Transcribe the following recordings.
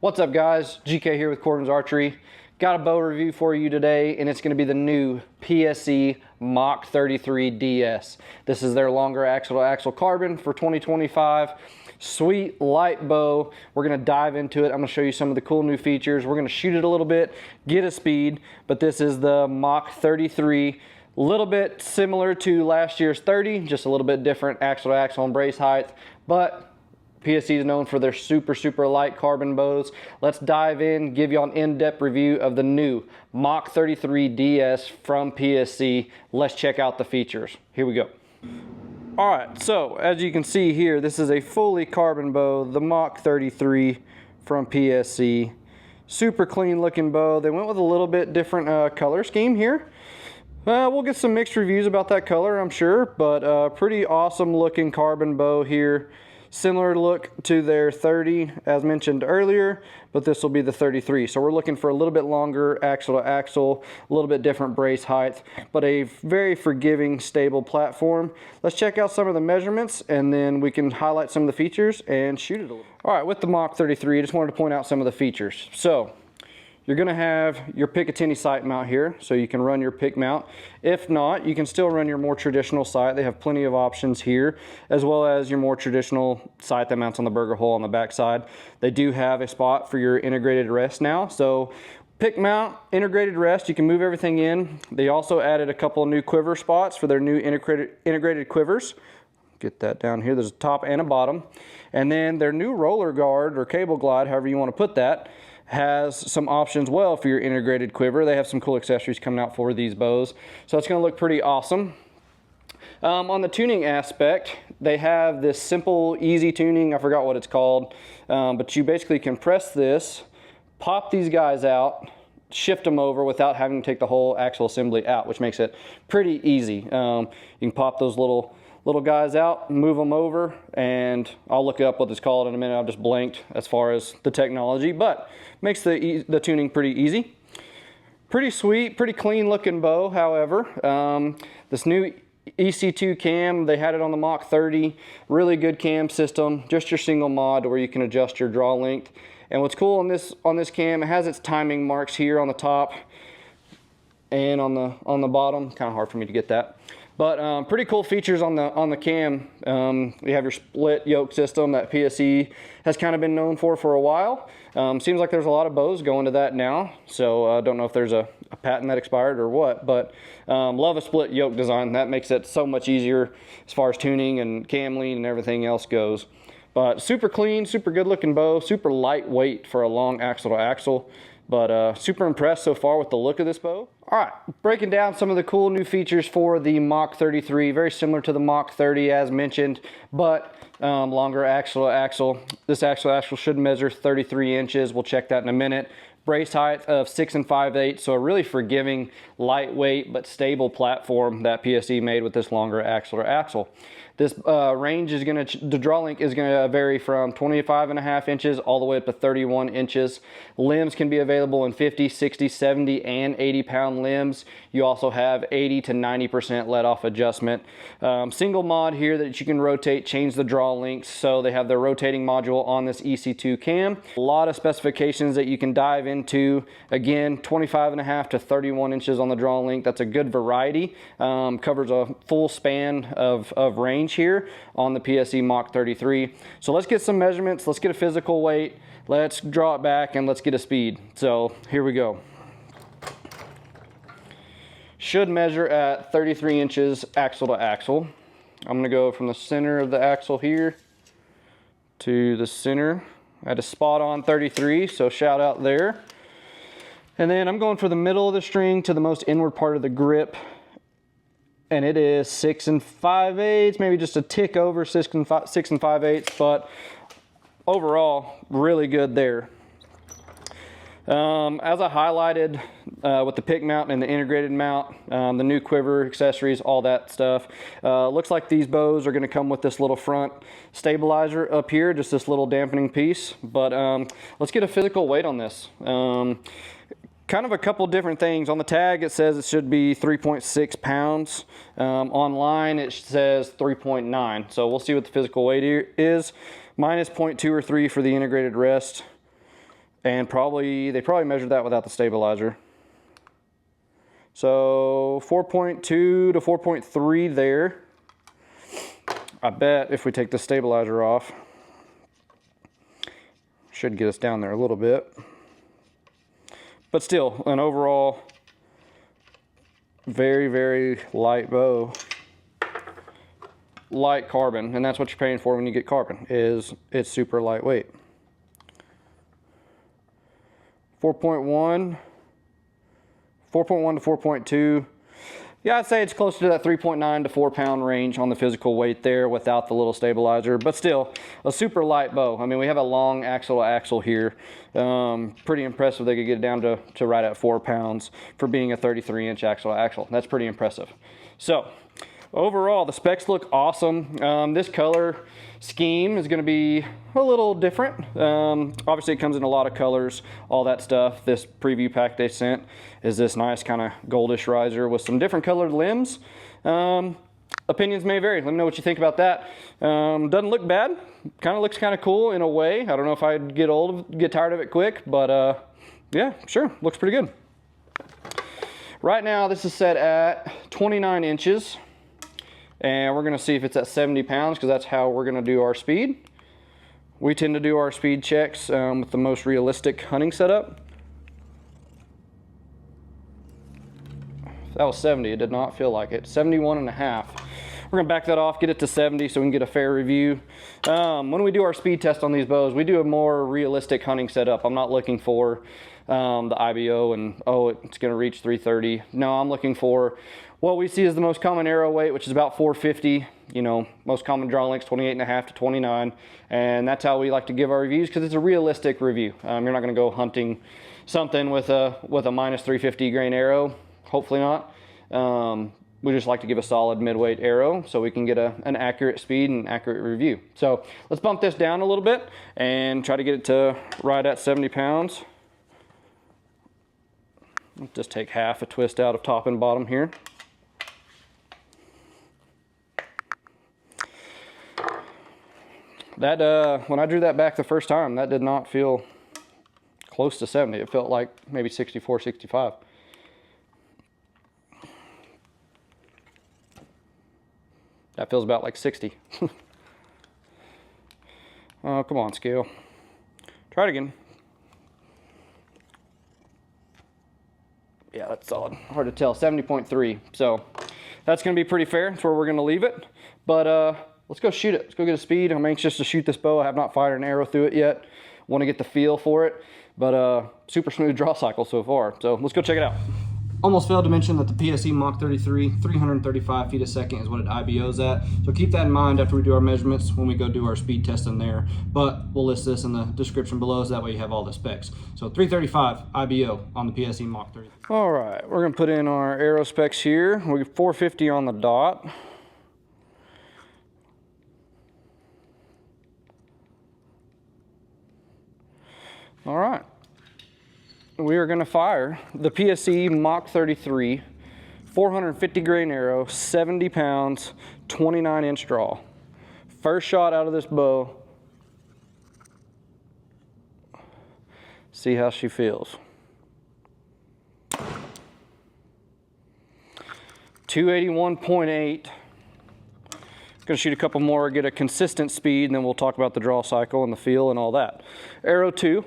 What's up guys, GK here with Corbin's Archery. Got a bow review for you today and it's going to be the new Pse Mach 33 DS. This is their longer axle-to-axle carbon for 2025. Sweet light bow. We're going to dive into it. I'm going to show you some of the cool new features. We're going to shoot it a little bit, get a speed, but this is the Mach 33. A little bit similar to last year's 30, just a little bit different axle-to-axle and brace height, but PSE is known for their super light carbon bows. Let's dive in, give you an in-depth review of the new Mach 33 DS from PSE. Let's check out the features. Here we go. All right, so as you can see here, this is a fully carbon bow, the Mach 33 from PSE. Super clean looking bow. They went with a little bit different color scheme here. We'll get some mixed reviews about that color, I'm sure, but pretty awesome looking carbon bow here. Similar look to their 30 as mentioned earlier, but this will be the 33. So we're looking for a little bit longer axle to axle, a little bit different brace height, but a very forgiving, stable platform. Let's check out some of the measurements and then we can highlight some of the features and shoot it a little. All right, with the Mach 33, I just wanted to point out some of the features. So you're gonna have your Picatinny sight mount here, so you can run your pick mount. If not, you can still run your more traditional sight. They have plenty of options here, as well as your more traditional sight that mounts on the burger hole on the back side. They do have a spot for your integrated rest now, so pick mount, integrated rest, you can move everything in. They also added a couple of new quiver spots for their new integrated quivers. Get that down here, there's a top and a bottom. And then their new roller guard or cable glide, however you wanna put that, has some options well for your integrated quiver. They have some cool accessories coming out for these bows. So it's gonna look pretty awesome. On the tuning aspect, they have this simple, easy tuning. I forgot what it's called, but you basically can press this, pop these guys out, shift them over without having to take the whole axle assembly out, which makes it pretty easy. You can pop those little guys out, move them over, and I'll look up what it's called in a minute. I've just blanked as far as the technology, but makes the tuning pretty easy. Pretty sweet, pretty clean looking bow, however. This new EC2 cam, they had it on the Mach 30. Really good cam system, just your single mod where you can adjust your draw length. And what's cool on this cam, it has its timing marks here on the top and on the bottom. Kind of hard for me to get that. But pretty cool features on the cam. You have your split yoke system that PSE has kind of been known for a while. Seems like there's a lot of bows going to that now. So I don't know if there's a patent that expired or what, but love a split yoke design. That makes it so much easier as far as tuning and cam lean and everything else goes. But super clean, super good looking bow, super lightweight for a long axle to axle. But super impressed so far with the look of this bow. All right, breaking down some of the cool new features for the Mach 33, very similar to the Mach 30 as mentioned, but longer axle to axle. This axle to axle should measure 33 inches. We'll check that in a minute. Brace height of 6 5/8, so a really forgiving, lightweight, but stable platform that PSE made with this longer axle to axle. This range is the draw length is gonna vary from 25.5 inches all the way up to 31 inches. Limbs can be available in 50, 60, 70, and 80 pound limbs. You also have 80 to 90% let off adjustment. Single mod here that you can rotate, change the draw lengths. So they have their rotating module on this EC2 cam. A lot of specifications that you can dive into. Again, 25.5 to 31 inches on the draw length. That's a good variety. Covers a full span of range here on the PSE Mach 33. So let's get some measurements, let's get a physical weight, let's draw it back, and let's get a speed. So here we go. Should measure at 33 inches axle to axle. I'm gonna go from the center of the axle here to the center. I had a spot on 33, so shout out there. And then I'm going for the middle of the string to the most inward part of the grip. And it is 6 5/8, maybe just a tick over 6 5/8, but overall, really good there. As I highlighted with the pick mount and the integrated mount, the new quiver accessories, all that stuff, looks like these bows are gonna come with this little front stabilizer up here, just this little dampening piece. But let's get a physical weight on this. Kind of a couple different things. On the tag, it says it should be 3.6 pounds. Online, it says 3.9. So we'll see what the physical weight is. Minus 0.2 or 3 for the integrated rest. And they probably measured that without the stabilizer. So 4.2 to 4.3 there. I bet if we take the stabilizer off, should get us down there a little bit. But still, an overall very, very light bow. Light carbon, and that's what you're paying for when you get carbon, is it's super lightweight. 4.1 to 4.2. Yeah, I'd say it's closer to that 3.9 to 4 pound range on the physical weight there without the little stabilizer, but still a super light bow. I mean, we have a long axle to axle here. Pretty impressive they could get it down to right at 4 pounds for being a 33-inch axle to axle. That's pretty impressive. So overall, the specs look awesome. This color scheme is going to be a little different. Obviously, it comes in a lot of colors, all that stuff. This preview pack they sent is this nice kind of goldish riser with some different colored limbs. Opinions may vary. Let me know what you think about that. Doesn't look bad. Kind of looks kind of cool in a way. I don't know if I'd get tired of it quick, but yeah, sure, looks pretty good. Right now, this is set at 29 inches. And we're gonna see if it's at 70 pounds because that's how we're gonna do our speed. We tend to do our speed checks with the most realistic hunting setup. That was 70, it did not feel like it. 71.5. We're gonna back that off, get it to 70 so we can get a fair review. When we do our speed test on these bows, we do a more realistic hunting setup. I'm not looking for the IBO and, oh, it's gonna reach 330. No, I'm looking for what we see as the most common arrow weight, which is about 450. You know, most common draw lengths, 28.5 to 29. And that's how we like to give our reviews because it's a realistic review. You're not gonna go hunting something with a minus 350 grain arrow. Hopefully not. We just like to give a solid mid-weight arrow so we can get an accurate speed and accurate review. So let's bump this down a little bit and try to get it to right at 70 pounds. Let's just take half a twist out of top and bottom here. That when I drew that back the first time, that did not feel close to 70. It felt like maybe 64, 65. That feels about like 60. Oh, come on, scale. Try it again. Yeah, that's solid. Hard to tell, 70.3. So that's gonna be pretty fair. That's where we're gonna leave it. But let's go shoot it. Let's go get a speed. I'm anxious to shoot this bow. I have not fired an arrow through it yet. Want to get the feel for it. But super smooth draw cycle so far. So let's go check it out. Almost failed to mention that the Pse Mach 33, 335 feet a second is what it IBOs at. So keep that in mind after we do our measurements when we go do our speed test in there. But we'll list this in the description below so that way you have all the specs. So 335 IBO on the Pse Mach 33. All right, we're gonna put in our arrow specs here. We're 450 on the dot. All right. We are going to fire the Pse Mach 33, 450 grain arrow, 70 pounds, 29-inch draw. First shot out of this bow. See how she feels. 281.8. Gonna shoot a couple more, get a consistent speed, and then we'll talk about the draw cycle and the feel and all that. Arrow 2.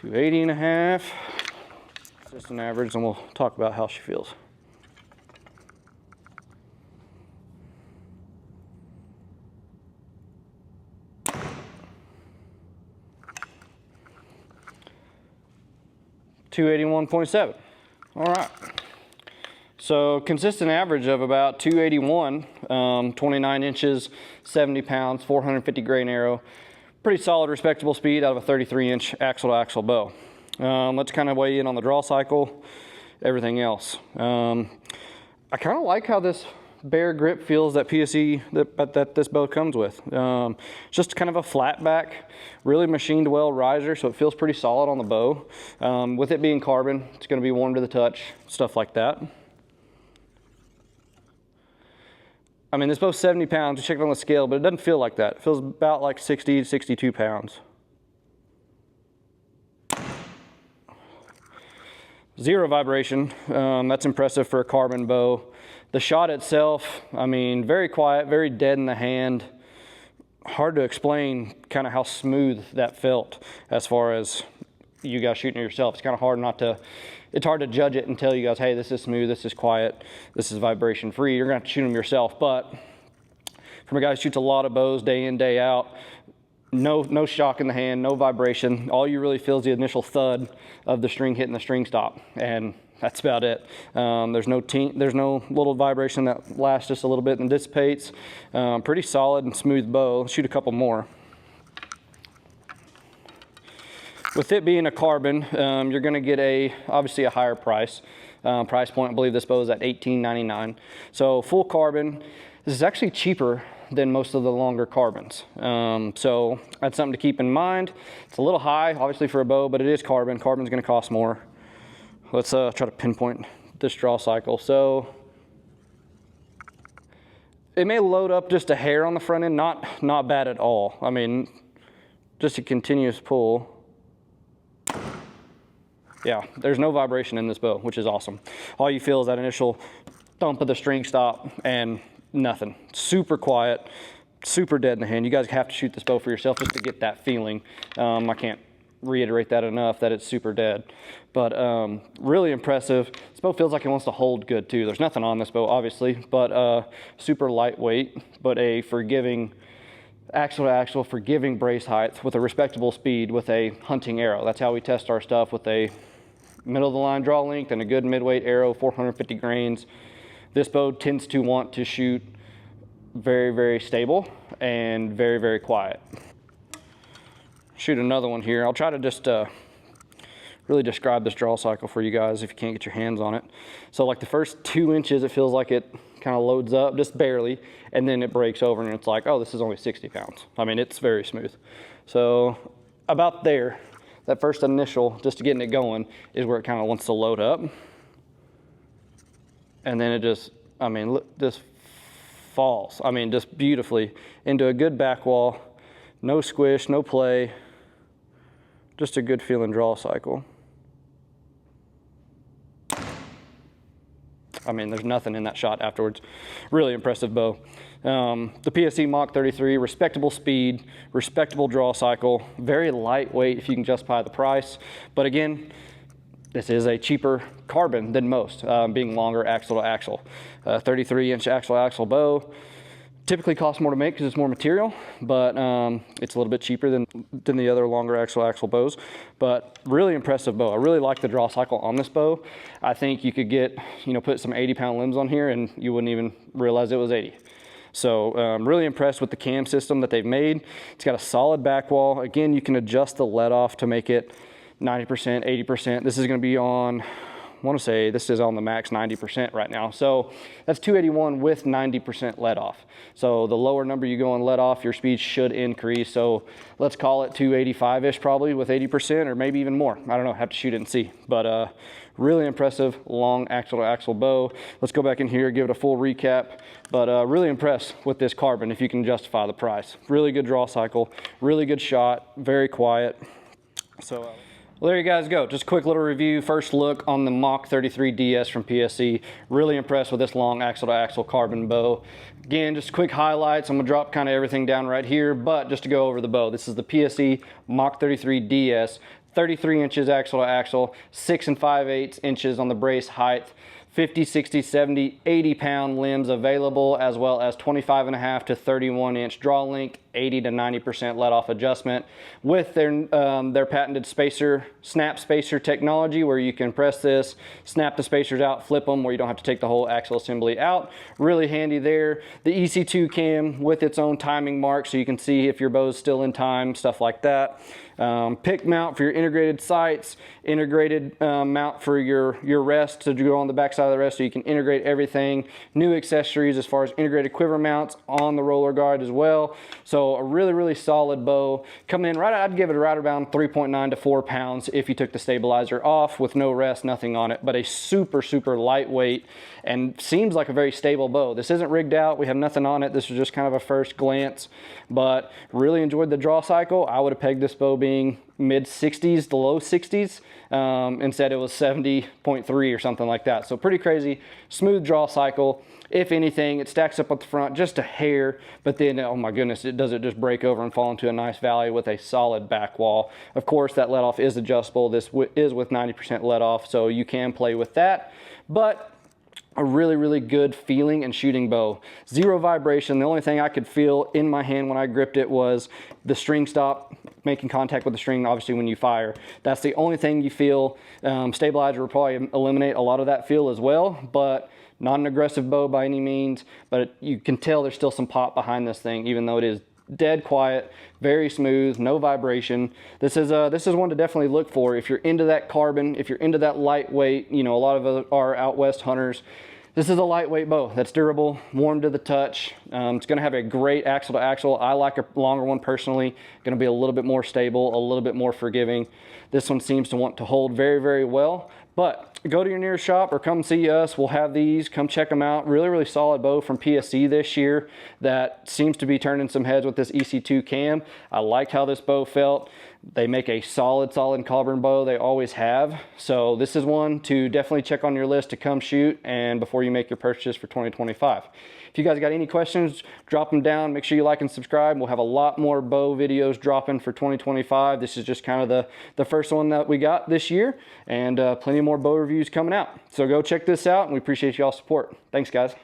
280.5, just an average, and we'll talk about how she feels. $281.7. All right. So consistent average of about 281, 29 inches, 70 pounds, 450 grain arrow. Pretty solid, respectable speed out of a 33-inch axle-to-axle bow. Let's kind of weigh in on the draw cycle, everything else. I kind of like how this bare grip feels that Pse that this bow comes with. Just kind of a flat back, really machined well riser, so it feels pretty solid on the bow. With it being carbon, it's going to be warm to the touch, stuff like that. I mean, this bow's 70 pounds. We checked on the scale, but it doesn't feel like that. It feels about like 60 to 62 pounds. Zero vibration. That's impressive for a carbon bow. The shot itself, I mean, very quiet, very dead in the hand. Hard to explain kind of how smooth that felt as far as you guys shooting it yourself. It's kind of hard it's hard to judge it and tell you guys, hey, this is smooth, this is quiet, this is vibration free. You're gonna have to shoot them yourself. But from a guy who shoots a lot of bows day in, day out, no shock in the hand, no vibration. All you really feel is the initial thud of the string hitting the string stop, and that's about it. There's no little vibration that lasts just a little bit and dissipates. Pretty solid and smooth bow. Let's shoot a couple more. With it being a carbon, you're gonna get obviously a higher price point. I believe this bow is at $18.99. So full carbon, this is actually cheaper than most of the longer carbons. So that's something to keep in mind. It's a little high, obviously, for a bow, but it is carbon. Carbon's gonna cost more. Let's try to pinpoint this draw cycle. So it may load up just a hair on the front end, not bad at all. I mean, just a continuous pull. Yeah, there's no vibration in this bow, which is awesome. All you feel is that initial thump of the string stop and nothing. Super quiet, super dead in the hand. You guys have to shoot this bow for yourself just to get that feeling. I can't reiterate that enough, that it's super dead. But really impressive. This bow feels like it wants to hold good too. There's nothing on this bow, obviously, but super lightweight, but a forgiving axle to axle, forgiving brace height with a respectable speed with a hunting arrow. That's how we test our stuff, with a middle of the line draw length and a good midweight arrow, 450 grains. This bow tends to want to shoot very, very stable and very, very quiet. Shoot another one here. I'll try to just really describe this draw cycle for you guys if you can't get your hands on it. So like the first 2 inches, it feels like it kind of loads up just barely, and then it breaks over and it's like, oh, this is only 60 pounds. I mean, it's very smooth. So about there, that first initial, just to getting it going, is where it kind of wants to load up. And then it just, I mean, look, just falls. I mean, just beautifully into a good back wall. No squish, no play. Just a good feeling draw cycle. I mean, there's nothing in that shot afterwards. Really impressive bow. The Pse Mach 33, respectable speed, respectable draw cycle, very lightweight if you can justify the price. But again, this is a cheaper carbon than most, being longer axle to axle. 33-inch axle to axle bow typically costs more to make because it's more material, but it's a little bit cheaper than the other longer axle to axle bows. But really impressive bow. I really like the draw cycle on this bow. I think you could get, put some 80-pound limbs on here and you wouldn't even realize it was 80. So really impressed with the cam system that they've made. It's got a solid back wall. Again, you can adjust the let off to make it 90%, 80%. This is going to be on, I want to say this is on the max 90% right now. So that's 281 with 90% let off. So the lower number you go on let off, your speed should increase. So let's call it 285-ish probably with 80%, or maybe even more. I don't know, have to shoot it and see. But really impressive long axle to axle bow. Let's go back in here, give it a full recap. But really impressed with this carbon if you can justify the price. Really good draw cycle, really good shot, very quiet. So well, there you guys go. Just a quick little review. First look on the Mach 33 DS from PSE. Really impressed with this long axle to axle carbon bow. Again, just quick highlights. I'm gonna drop kind of everything down right here, but just to go over the bow. This is the PSE Mach 33 DS, 33 inches axle to axle, 6 5/8 inches on the brace height, 50, 60, 70, 80 pound limbs available, as well as 25.5 to 31 inch draw length, 80 to 90% let off adjustment with their patented snap spacer technology, where you can press this, snap the spacers out, flip them, where you don't have to take the whole axle assembly out. Really handy there. The EC2 cam with its own timing mark, so you can see if your bow's still in time, stuff like that. pick mount for your integrated sights, integrated mount for your rest to go on the back side of the rest so you can integrate everything. New accessories as far as integrated quiver mounts on the roller guard as well. So a really, really solid bow. Coming in right, I'd give it right around 3.9 to 4 pounds if you took the stabilizer off with no rest, nothing on it, but a super, super lightweight and seems like a very stable bow. This isn't rigged out. We have nothing on it. This was just kind of a first glance, but really enjoyed the draw cycle. I would have pegged this bow being mid 60s to low 60s. Instead it was 70.3 or something like that. So pretty crazy, smooth draw cycle. If anything, it stacks up at the front just a hair, but then, oh my goodness, it doesn't just break over and fall into a nice valley with a solid back wall. Of course, that let off is adjustable. This is with 90% let off, so you can play with that. But a really, really good feeling and shooting bow. Zero vibration. The only thing I could feel in my hand when I gripped it was the string stop making contact with the string, obviously when you fire. That's the only thing you feel. Stabilizer will probably eliminate a lot of that feel as well, but not an aggressive bow by any means, but you can tell there's still some pop behind this thing, even though it is dead quiet, very smooth, no vibration. This is one to definitely look for if you're into that carbon, if you're into that lightweight. You know, a lot of our out west hunters, this is a lightweight bow that's durable, warm to the touch. It's going to have a great axle to axle. I like a longer one personally. Going to be a little bit more stable, a little bit more forgiving. This one seems to want to hold very, very well. But go to your nearest shop or come see us. We'll have these. Come check them out. Really, really solid bow from PSE this year that seems to be turning some heads with this EC2 cam. I liked how this bow felt. They make a solid carbon bow. They always have. So this is one to definitely check on your list to come shoot and before you make your purchase for 2025. If you guys got any questions, drop them down. Make sure you like and subscribe. We'll have a lot more bow videos dropping for 2025. This is just kind of the first one that we got this year, and plenty more bow reviews coming out. So go check this out, and we appreciate y'all's support. Thanks, guys.